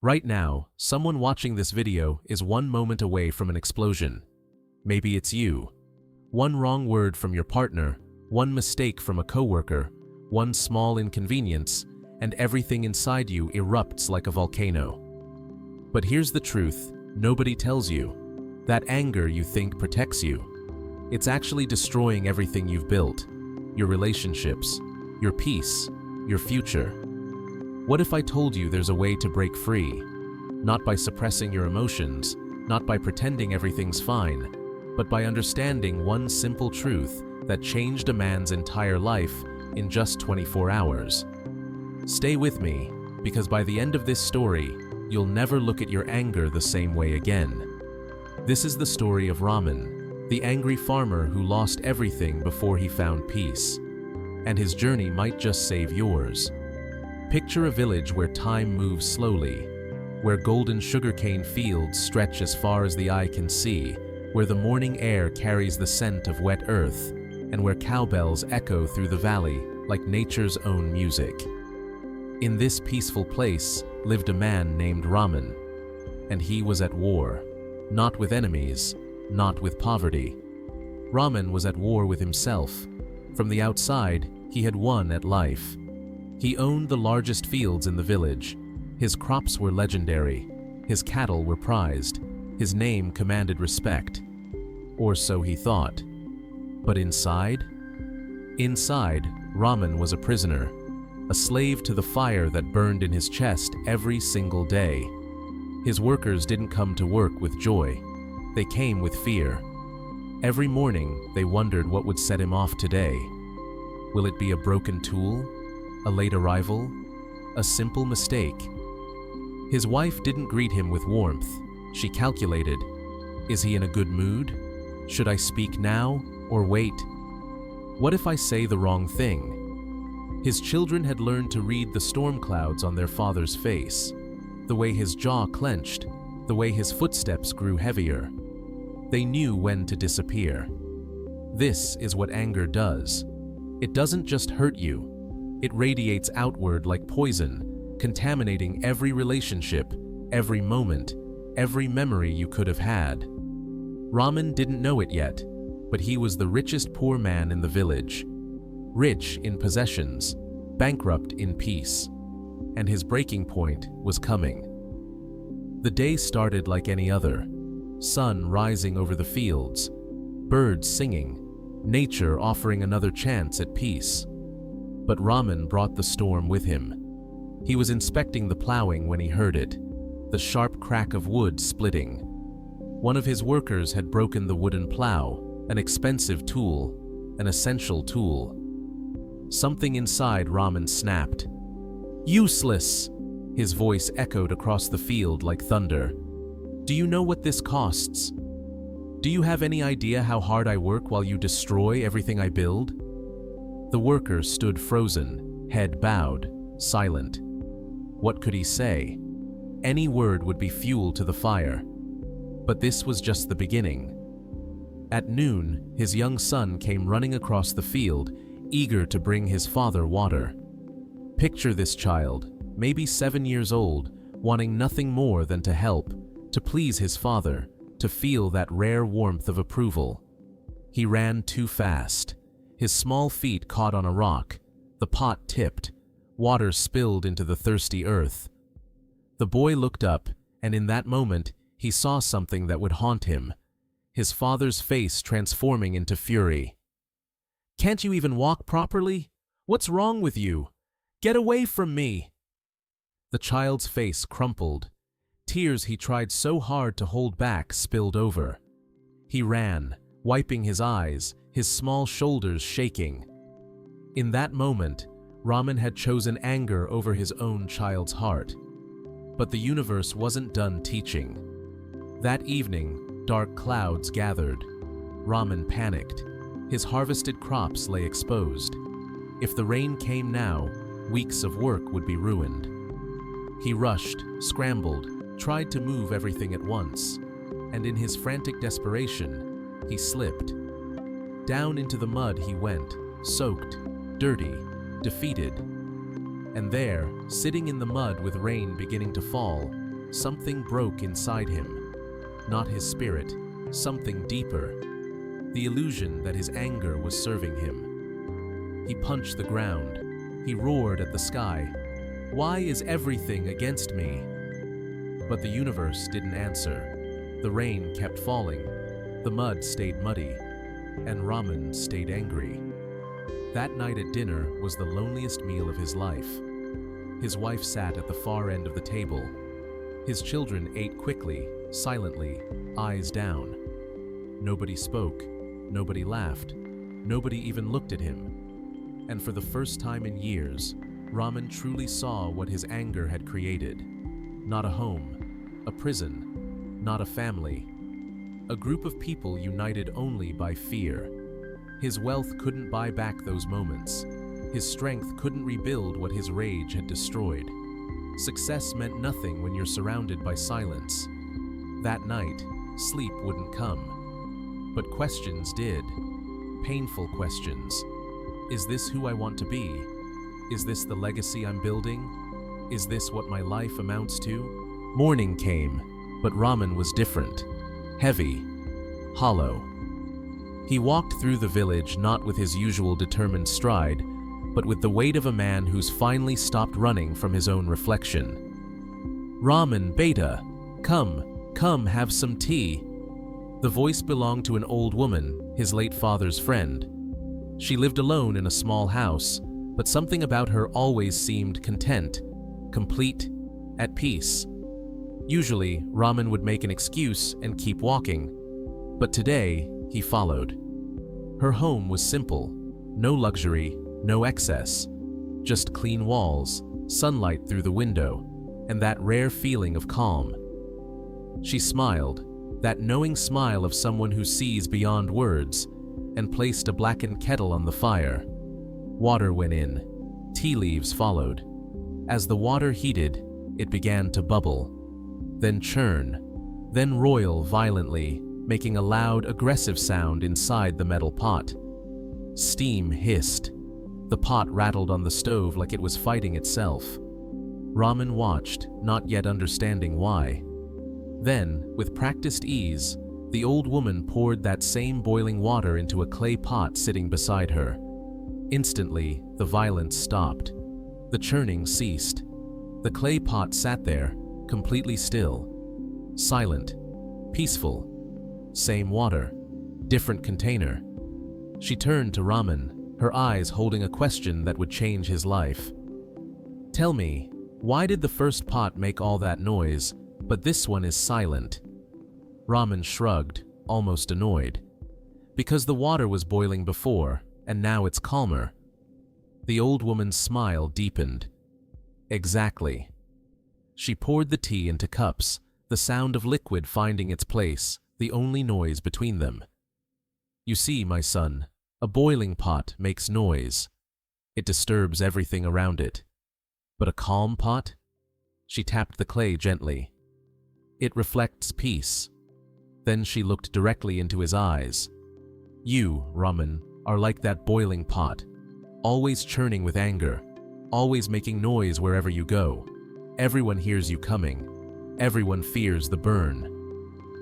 Right now, someone watching this video is one moment away from an explosion. Maybe it's you. One wrong word from your partner, one mistake from a coworker, one small inconvenience, and everything inside you erupts like a volcano. But here's the truth, nobody tells you. That anger you think protects you. It's actually destroying everything you've built. Your relationships, your peace, your future. What if I told you there's a way to break free? Not by suppressing your emotions, not by pretending everything's fine, but by understanding one simple truth that changed a man's entire life in just 24 hours. Stay with me, because by the end of this story, you'll never look at your anger the same way again. This is the story of Ramen, the angry farmer who lost everything before he found peace. And his journey might just save yours. Picture a village where time moves slowly, where golden sugarcane fields stretch as far as the eye can see, where the morning air carries the scent of wet earth, and where cowbells echo through the valley like nature's own music. In this peaceful place lived a man named Ramen, and he was at war, not with enemies, not with poverty. Ramen was at war with himself. From the outside, he had won at life. He owned the largest fields in the village. His crops were legendary. His cattle were prized. His name commanded respect. Or so he thought. But inside? Inside, Ramen was a prisoner, a slave to the fire that burned in his chest every single day. His workers didn't come to work with joy. They came with fear. Every morning, they wondered what would set him off today. Will it be a broken tool? A late arrival? A simple mistake? His wife didn't greet him with warmth. She calculated, is he in a good mood? Should I speak now or wait? What if I say the wrong thing? His children had learned to read the storm clouds on their father's face, the way his jaw clenched, the way his footsteps grew heavier. They knew when to disappear. This is what anger does. It doesn't just hurt you. It radiates outward like poison, contaminating every relationship, every moment, every memory you could have had. Ramen didn't know it yet, but he was the richest poor man in the village. Rich in possessions, bankrupt in peace. And his breaking point was coming. The day started like any other. Sun rising over the fields, birds singing, nature offering another chance at peace. But Ramen brought the storm with him. He was inspecting the plowing when he heard it, the sharp crack of wood splitting. One of his workers had broken the wooden plow, an expensive tool, an essential tool. Something inside Ramen snapped. Useless! His voice echoed across the field like thunder. Do you know what this costs? Do you have any idea how hard I work while you destroy everything I build? The worker stood frozen, head bowed, silent. What could he say? Any word would be fuel to the fire. But this was just the beginning. At noon, his young son came running across the field, eager to bring his father water. Picture this child, maybe 7 years old, wanting nothing more than to help, to please his father, to feel that rare warmth of approval. He ran too fast. His small feet caught on a rock. The pot tipped. Water spilled into the thirsty earth. The boy looked up, and in that moment, he saw something that would haunt him. His father's face transforming into fury. Can't you even walk properly? What's wrong with you? Get away from me! The child's face crumpled. Tears he tried so hard to hold back spilled over. He ran, wiping his eyes, his small shoulders shaking. In that moment, Ramen had chosen anger over his own child's heart. But the universe wasn't done teaching. That evening, dark clouds gathered. Ramen panicked. His harvested crops lay exposed. If the rain came now, weeks of work would be ruined. He rushed, scrambled, tried to move everything at once, and in his frantic desperation, he slipped. Down into the mud he went, soaked, dirty, defeated. And there, sitting in the mud with rain beginning to fall, Something broke inside him. Not his spirit, something deeper. The illusion that his anger was serving him. He punched the ground. He roared at the sky. Why is everything against me? But the universe didn't answer. The rain kept falling. The mud stayed muddy. And Ramen stayed angry. That night at dinner was the loneliest meal of his life. His wife sat at the far end of the table. His children ate quickly, silently, eyes down. Nobody spoke. Nobody laughed. Nobody even looked at him. And for the first time in years, Ramen truly saw what his anger had created. Not a home, a prison, not a family. A group of people united only by fear. His wealth couldn't buy back those moments. His strength couldn't rebuild what his rage had destroyed. Success meant nothing when you're surrounded by silence. That night, sleep wouldn't come. But questions did. Painful questions. Is this who I want to be? Is this the legacy I'm building? Is this what my life amounts to? Morning came, but Ramen was different. Heavy. Hollow. He walked through the village not with his usual determined stride, but with the weight of a man who's finally stopped running from his own reflection. Ramen, beta, come have some tea. The voice belonged to an old woman, his late father's friend. She lived alone in a small house, but something about her always seemed content, complete, at peace. Usually, Ramen would make an excuse and keep walking, but today, he followed. Her home was simple, no luxury, no excess, just clean walls, sunlight through the window, and that rare feeling of calm. She smiled, that knowing smile of someone who sees beyond words, and placed a blackened kettle on the fire. Water went in. Tea leaves followed. As the water heated, it began to bubble, then churn, then roil violently, making a loud, aggressive sound inside the metal pot. Steam hissed. The pot rattled on the stove like it was fighting itself. Ramen watched, not yet understanding why. Then, with practiced ease, the old woman poured that same boiling water into a clay pot sitting beside her. Instantly, the violence stopped. The churning ceased. The clay pot sat there, completely still. Silent. Peaceful. Same water. Different container. She turned to Ramen, her eyes holding a question that would change his life. Tell me, why did the first pot make all that noise, but this one is silent? Ramen shrugged, almost annoyed. Because the water was boiling before, and now it's calmer. The old woman's smile deepened. Exactly. She poured the tea into cups, the sound of liquid finding its place, the only noise between them. You see, my son, a boiling pot makes noise. It disturbs everything around it. But a calm pot? She tapped the clay gently. It reflects peace. Then she looked directly into his eyes. You, Ramen, are like that boiling pot, always churning with anger, always making noise wherever you go. Everyone hears you coming. Everyone fears the burn.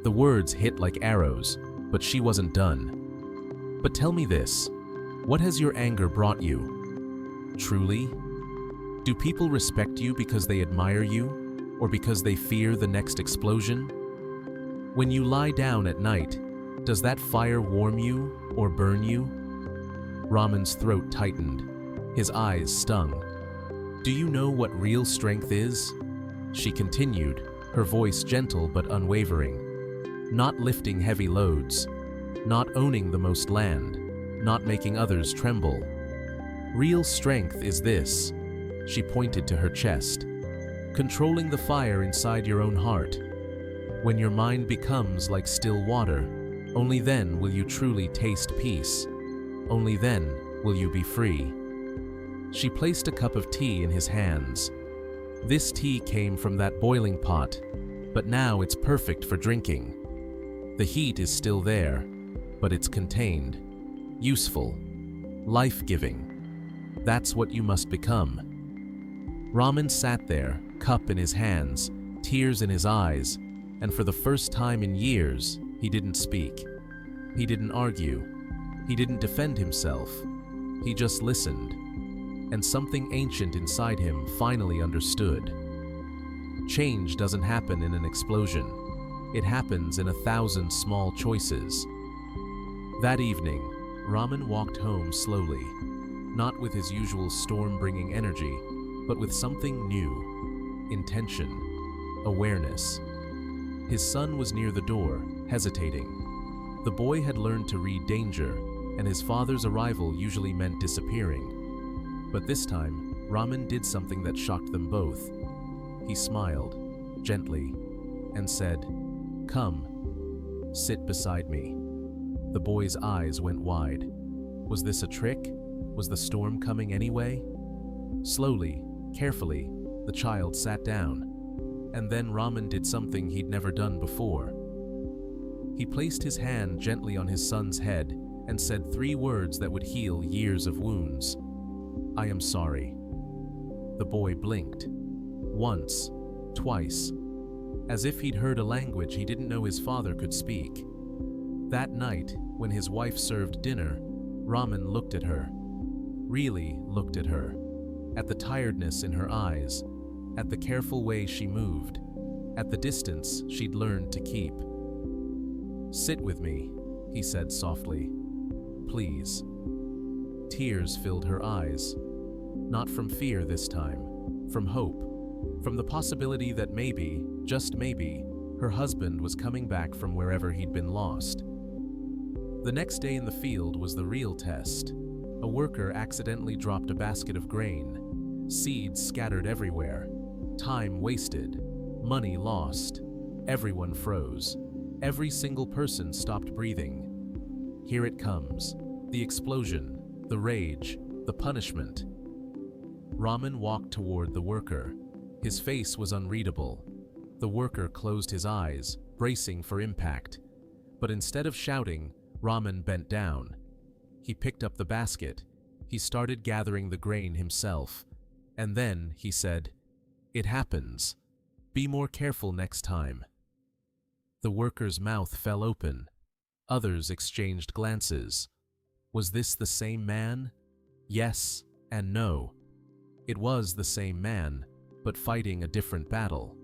The words hit like arrows, but she wasn't done. But tell me this, what has your anger brought you? Truly? Do people respect you because they admire you, or because they fear the next explosion? When you lie down at night, does that fire warm you or burn you? Ramen's throat tightened. His eyes stung. Do you know what real strength is? She continued, her voice gentle but unwavering. Not lifting heavy loads. Not owning the most land. Not making others tremble. Real strength is this. She pointed to her chest. Controlling the fire inside your own heart. When your mind becomes like still water, only then will you truly taste peace. Only then will you be free. She placed a cup of tea in his hands. This tea came from that boiling pot, but now it's perfect for drinking. The heat is still there, but it's contained, useful, life-giving. That's what you must become. Ramen sat there, cup in his hands, tears in his eyes, and for the first time in years, he didn't speak. He didn't argue. He didn't defend himself. He just listened. And something ancient inside him finally understood. Change doesn't happen in an explosion. It happens in 1,000 small choices. That evening, Ramen walked home slowly, not with his usual storm-bringing energy, but with something new: intention, awareness. His son was near the door, hesitating. The boy had learned to read danger, and his father's arrival usually meant disappearing. But this time, Ramen did something that shocked them both. He smiled, gently, and said, "Come, sit beside me." The boy's eyes went wide. Was this a trick? Was the storm coming anyway? Slowly, carefully, the child sat down. And then Ramen did something he'd never done before. He placed his hand gently on his son's head and said 3 words that would heal years of wounds. "I am sorry." The boy blinked. Once, twice, as if he'd heard a language he didn't know his father could speak. That night, when his wife served dinner, Ramen looked at her. Really looked at her. At the tiredness in her eyes. At the careful way she moved. At the distance she'd learned to keep. "Sit with me," he said softly. "Please." Tears filled her eyes. Not from fear this time, from hope, from the possibility that maybe, just maybe, her husband was coming back from wherever he'd been lost. The next day in the field was the real test. A worker accidentally dropped a basket of grain. Seeds scattered everywhere. Time wasted. Money lost. Everyone froze. Every single person stopped breathing. Here it comes. The explosion. The rage. The punishment. Ramen walked toward the worker. His face was unreadable. The worker closed his eyes, bracing for impact. But instead of shouting, Ramen bent down. He picked up the basket. He started gathering the grain himself. And then he said, "It happens. Be more careful next time." The worker's mouth fell open. Others exchanged glances. Was this the same man? Yes and no. It was the same man, but fighting a different battle.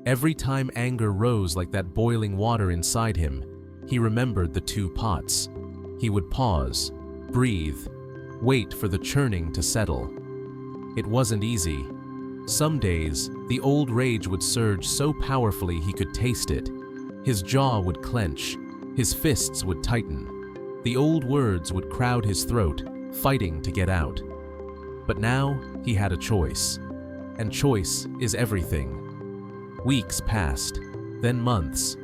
Every time anger rose like that boiling water inside him, he remembered the 2 pots. He would pause, breathe, wait for the churning to settle. It wasn't easy. Some days, the old rage would surge so powerfully he could taste it. His jaw would clench, his fists would tighten. The old words would crowd his throat, fighting to get out. But now, he had a choice. And choice is everything. Weeks passed, then months,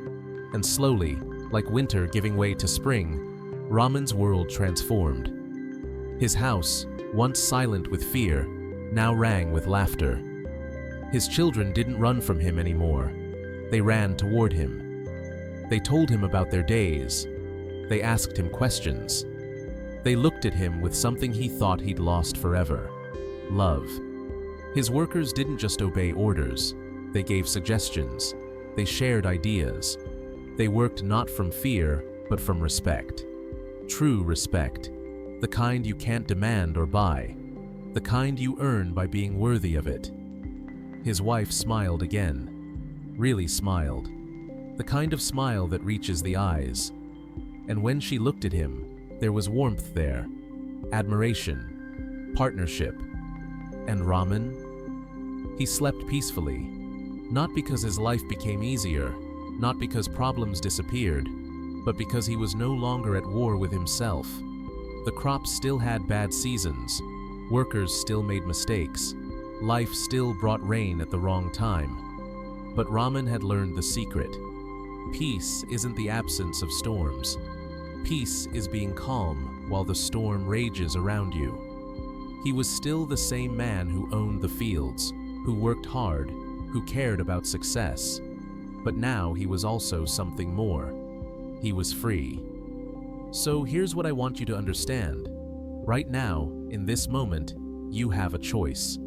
and slowly, like winter giving way to spring, Ramen's world transformed. His house, once silent with fear, now rang with laughter. His children didn't run from him anymore. They ran toward him. They told him about their days. They asked him questions. They looked at him with something he thought he'd lost forever: love. His workers didn't just obey orders. They gave suggestions. They shared ideas. They worked not from fear, but from respect. True respect. The kind you can't demand or buy. The kind you earn by being worthy of it. His wife smiled again. Really smiled. The kind of smile that reaches the eyes. And when she looked at him, there was warmth there. Admiration. Partnership. And Ramen? He slept peacefully. Not because his life became easier, not because problems disappeared, but because he was no longer at war with himself. The crops still had bad seasons, workers still made mistakes, life still brought rain at the wrong time. But Ramen had learned the secret. Peace isn't the absence of storms. Peace is being calm while the storm rages around you. He was still the same man who owned the fields, who worked hard, who cared about success. But now he was also something more. He was free. So here's what I want you to understand. Right now, in this moment, you have a choice.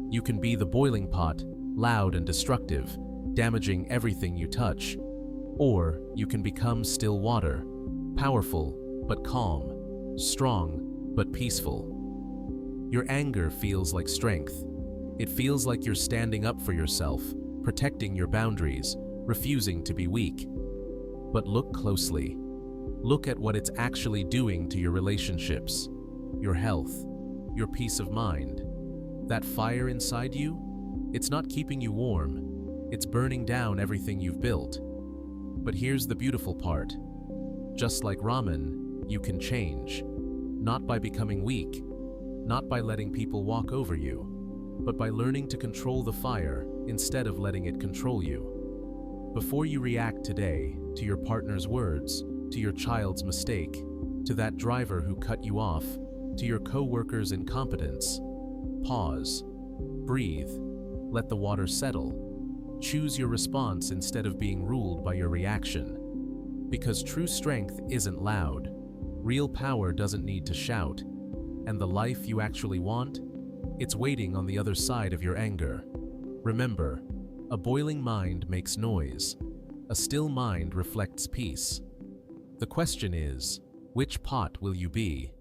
You can be the boiling pot, loud and destructive, damaging everything you touch. Or you can become still water, powerful but calm, strong but peaceful. Your anger feels like strength. It feels like you're standing up for yourself, protecting your boundaries, refusing to be weak. But look closely. Look at what it's actually doing to your relationships, your health, your peace of mind. That fire inside you, it's not keeping you warm. It's burning down everything you've built. But here's the beautiful part. Just like ramen, you can change. Not by becoming weak, not by letting people walk over you, but by learning to control the fire instead of letting it control you. Before you react today to your partner's words, to your child's mistake, to that driver who cut you off, to your co-worker's incompetence, pause, breathe, let the water settle. Choose your response instead of being ruled by your reaction. Because true strength isn't loud, real power doesn't need to shout, and the life you actually want, it's waiting on the other side of your anger. Remember, a boiling mind makes noise. A still mind reflects peace. The question is, which pot will you be?